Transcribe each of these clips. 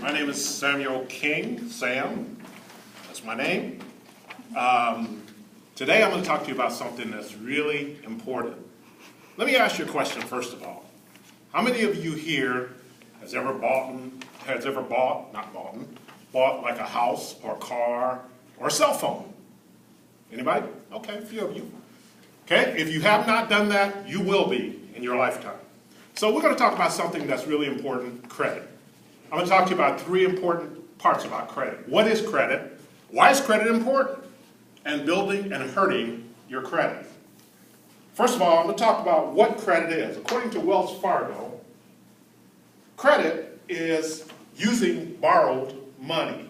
My name is Samuel King, Sam, that's my name. Today I'm going to talk to you about something that's really important. Let me ask you a question first of all. How many of you here bought like a house or a car or a cell phone? Anybody? Okay, a few of you. Okay, if you have not done that, you will be in your lifetime. So we're going to talk about something that's really important, credit. I'm going to talk to you about three important parts about credit. What is credit? Why is credit important? And building and hurting your credit. First of all, I'm going to talk about what credit is. According to Wells Fargo, credit is using borrowed money.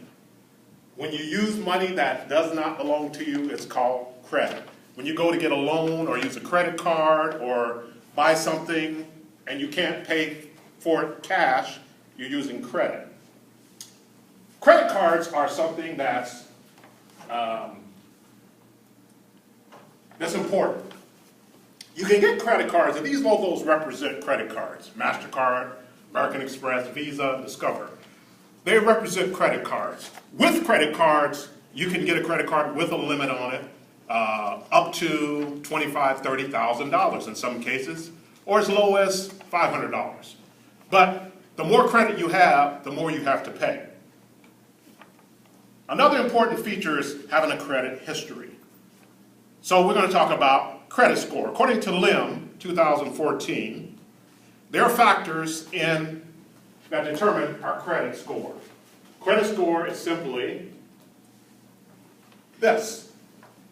When you use money that does not belong to you, it's called credit. When you go to get a loan or use a credit card or buy something and you can't pay for it cash, you're using credit. Credit cards are something that's important. You can get credit cards, and these logos represent credit cards. MasterCard, American Express, Visa, Discover. They represent credit cards. With credit cards, you can get a credit card with a limit on it, up to $25,000, $30,000 in some cases, or as low as $500. But the more credit you have, the more you have to pay. Another important feature is having a credit history. So we're going to talk about credit score. According to LIM 2014, there are factors that determine our credit score. Credit score is simply this.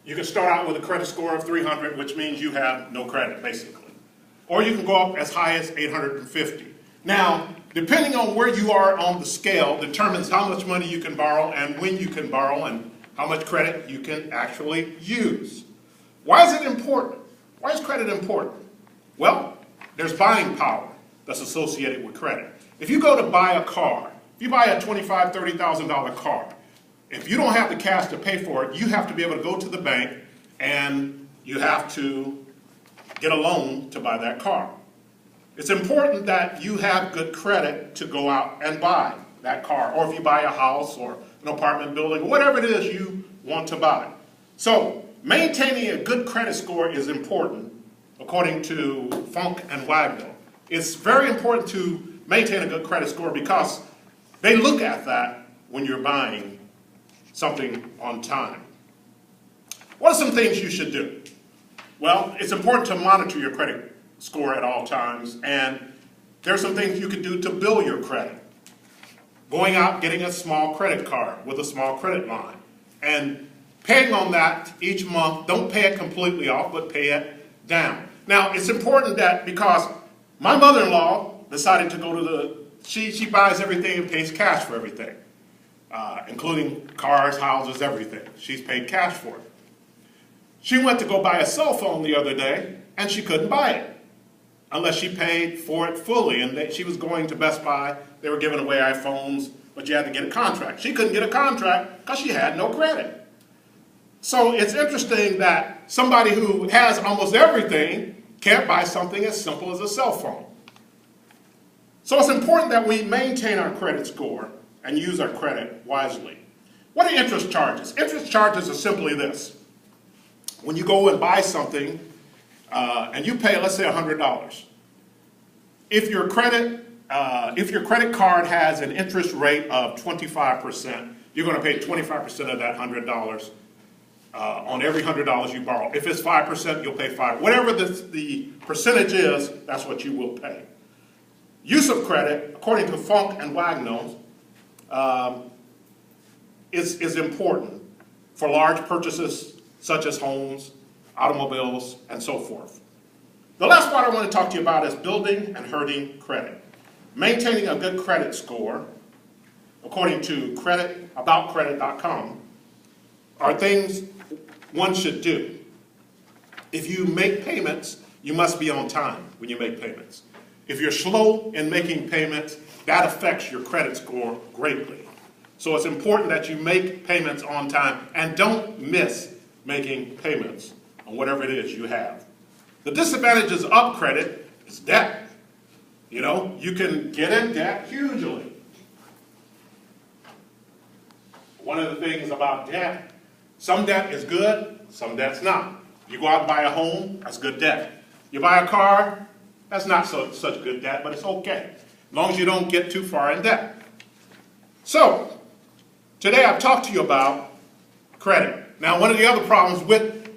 You can start out with a credit score of 300, which means you have no credit, basically. Or you can go up as high as 850. Now, depending on where you are on the scale determines how much money you can borrow and when you can borrow and how much credit you can actually use. Why is it important? Why is credit important? Well, there's buying power that's associated with credit. If you go to buy a car, if you buy a $25,000, $30,000 car, if you don't have the cash to pay for it, you have to be able to go to the bank and you have to get a loan to buy that car. It's important that you have good credit to go out and buy that car, or if you buy a house or an apartment building, whatever it is you want to buy. So maintaining a good credit score is important, according to Funk and Wagnall. It's very important to maintain a good credit score because they look at that when you're buying something on time. What are some things you should do? Well, it's important to monitor your credit score at all times, and there are some things you can do to build your credit. Going out, getting a small credit card with a small credit line, and paying on that each month. Don't pay it completely off, but pay it down. Now, it's important that because my mother-in-law decided to go to she buys everything and pays cash for everything, including cars, houses, everything. She's paid cash for it. She went to go buy a cell phone the other day, and she couldn't buy it unless she paid for it fully. And she was going to Best Buy. They were giving away iPhones, but you had to get a contract. She couldn't get a contract because she had no credit. So it's interesting that somebody who has almost everything can't buy something as simple as a cell phone. So it's important that we maintain our credit score and use our credit wisely. What are interest charges? Interest charges are simply this. When you go and buy something and you pay, let's say, $100, if your credit card has an interest rate of 25%, you're going to pay 25% of that $100 on every $100 you borrow. If it's 5%, you'll pay 5%. Whatever the percentage is, that's what you will pay. Use of credit, according to Funk and Wagnall, is important for large purchases such as homes, automobiles, and so forth. The last part I want to talk to you about is building and hurting credit. Maintaining a good credit score, according to aboutcredit.com, are things one should do. If you make payments, you must be on time when you make payments. If you're slow in making payments, that affects your credit score greatly. So it's important that you make payments on time and don't miss making payments on whatever it is you have. The disadvantages of credit is debt. You know, you can get in debt hugely. one of the things about debt, some debt is good, some debt's not. You go out and buy a home, that's good debt. You buy a car, that's not such good debt, but it's okay, as long as you don't get too far in debt. So, today I've talked to you about credit. Now, one of the other problems with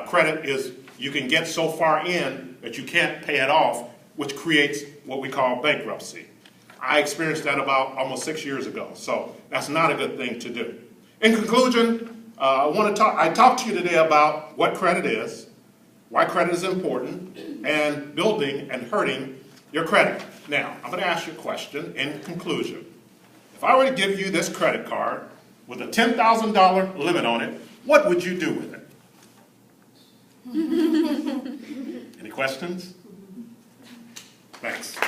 credit is you can get so far in that you can't pay it off, which creates what we call bankruptcy. I experienced that about almost 6 years ago, so that's not a good thing to do. In conclusion, I talked to you today about what credit is, why credit is important, and building and hurting your credit. Now, I'm going to ask you a question in conclusion. If I were to give you this credit card with a $10,000 limit on it, what would you do with it? Any questions? Thanks.